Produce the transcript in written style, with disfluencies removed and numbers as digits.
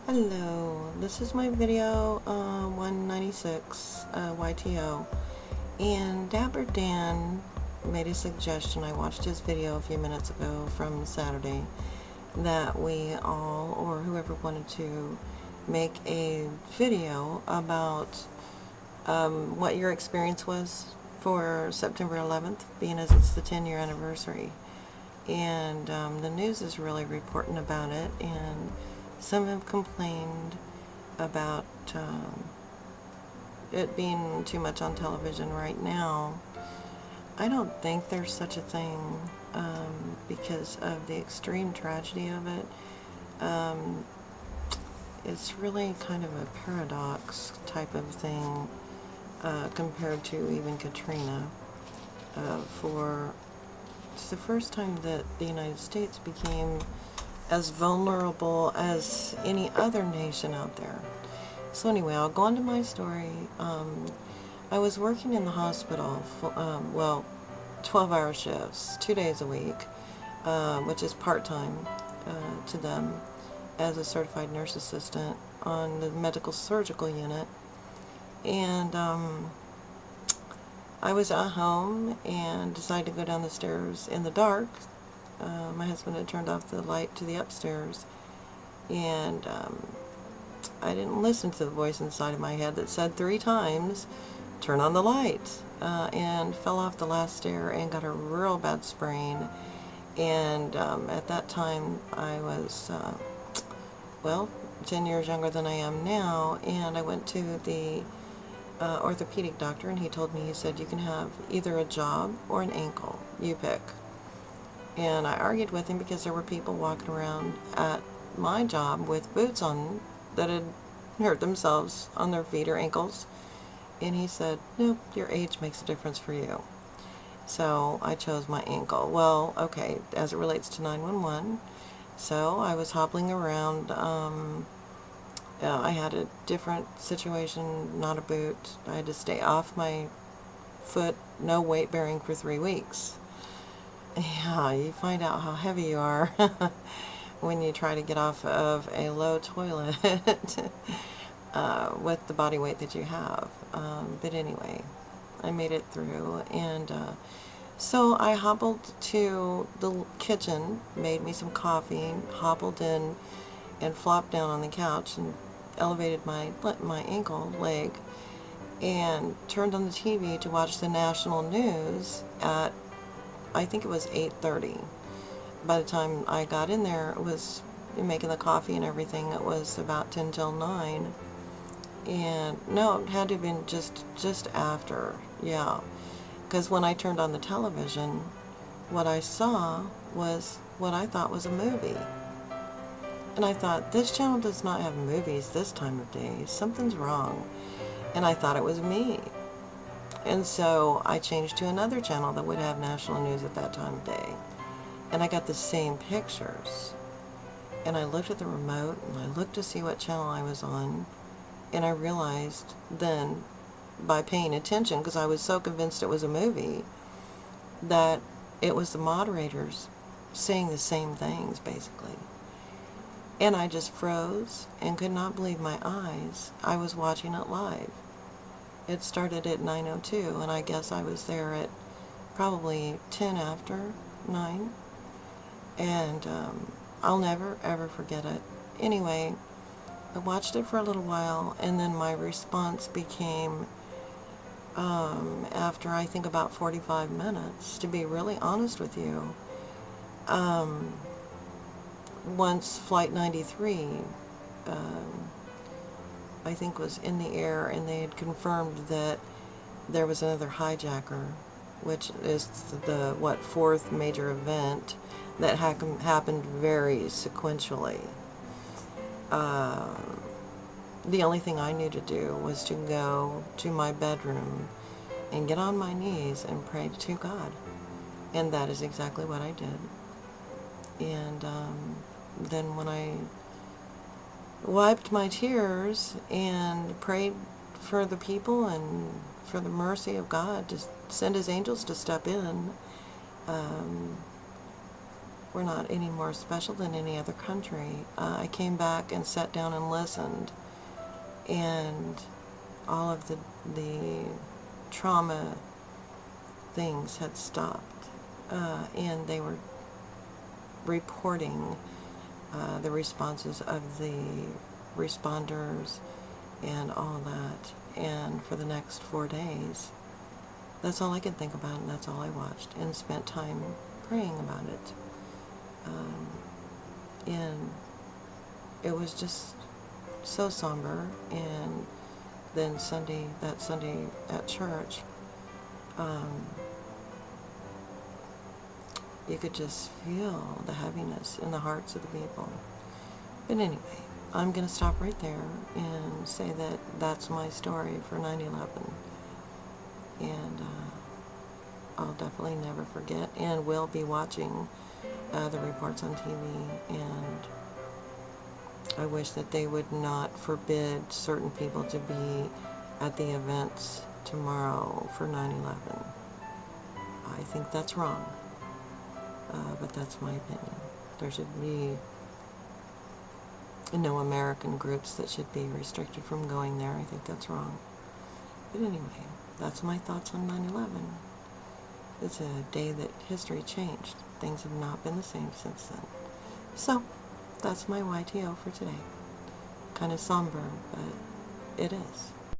Hello, this is my video 196 YTO, and DapperDan made a suggestion. I watched his video a few minutes ago from Saturday that we all, or whoever wanted to, make a video about what your experience was for September 11th, being as it's the 10-year anniversary. And the news is really reporting about it, and some have complained about it being too much on television right now. I don't think there's such a thing because of the extreme tragedy of it. It's really kind of a paradox type of thing compared to even Katrina. It's the first time that the United States became as vulnerable as any other nation out there. So anyway, I'll go on to my story. I was working in the hospital, 12-hour shifts, 2 days a week, which is part-time to them, as a certified nurse assistant on the medical surgical unit. And I was at home and decided to go down the stairs in the dark. My husband had turned off the light to the upstairs, and I didn't listen to the voice inside of my head that said 3 times, turn on the light, and fell off the last stair and got a real bad sprain. And at that time I was, 10 years younger than I am now, and I went to the orthopedic doctor, and he told me, he said, you can have either a job or an ankle, you pick. And I argued with him because there were people walking around at my job with boots on that had hurt themselves on their feet or ankles. And he said, nope, your age makes a difference for you. So I chose my ankle. Well, okay, as it relates to 911, so I was hobbling around. I had a different situation, not a boot. I had to stay off my foot, no weight bearing for 3 weeks. Yeah, you find out how heavy you are when you try to get off of a low toilet with the body weight that you have. But anyway, I made it through, and so I hobbled to the kitchen, made me some coffee, hobbled in, and flopped down on the couch and elevated my ankle leg, and turned on the TV to watch the national news at, I think it was 8:30. By the time I got in there, it was making the coffee and everything. It was about 10 till 9. And no, it had to have been just after. Yeah. Because when I turned on the television, what I saw was what I thought was a movie. And I thought, this channel does not have movies this time of day. Something's wrong. And I thought it was me. And so I changed to another channel that would have national news at that time of day. And I got the same pictures. And I looked at the remote, and I looked to see what channel I was on. And I realized then, by paying attention, because I was so convinced it was a movie, that it was the moderators saying the same things, basically. And I just froze and could not believe my eyes. I was watching it live. It started at 9:02, and I guess I was there at probably 10 after 9. And I'll never, ever forget it. Anyway, I watched it for a little while, and then my response became, after I think about 45 minutes, to be really honest with you, once Flight 93, I think, was in the air, and they had confirmed that there was another hijacker, which is the, 4th major event that happened very sequentially. The only thing I knew to do was to go to my bedroom and get on my knees and pray to God. And that is exactly what I did. And then when I wiped my tears and prayed for the people and for the mercy of God to send his angels to step in, we're not any more special than any other country. I came back and sat down and listened, and all of the trauma things had stopped, and they were reporting the responses of the responders and all that. And for the next 4 days, that's all I could think about, and that's all I watched, and spent time praying about it. And it was just so somber. And then that Sunday at church, you could just feel the heaviness in the hearts of the people. But anyway, I'm going to stop right there and say that that's my story for 9/11. And I'll definitely never forget, and will be watching the reports on TV. And I wish that they would not forbid certain people to be at the events tomorrow for 9/11. I think that's wrong. But that's my opinion. There should be no American groups that should be restricted from going there. I think that's wrong. But anyway, that's my thoughts on 9/11. It's a day that history changed. Things have not been the same since then. So, that's my YTO for today. Kind of somber, but it is.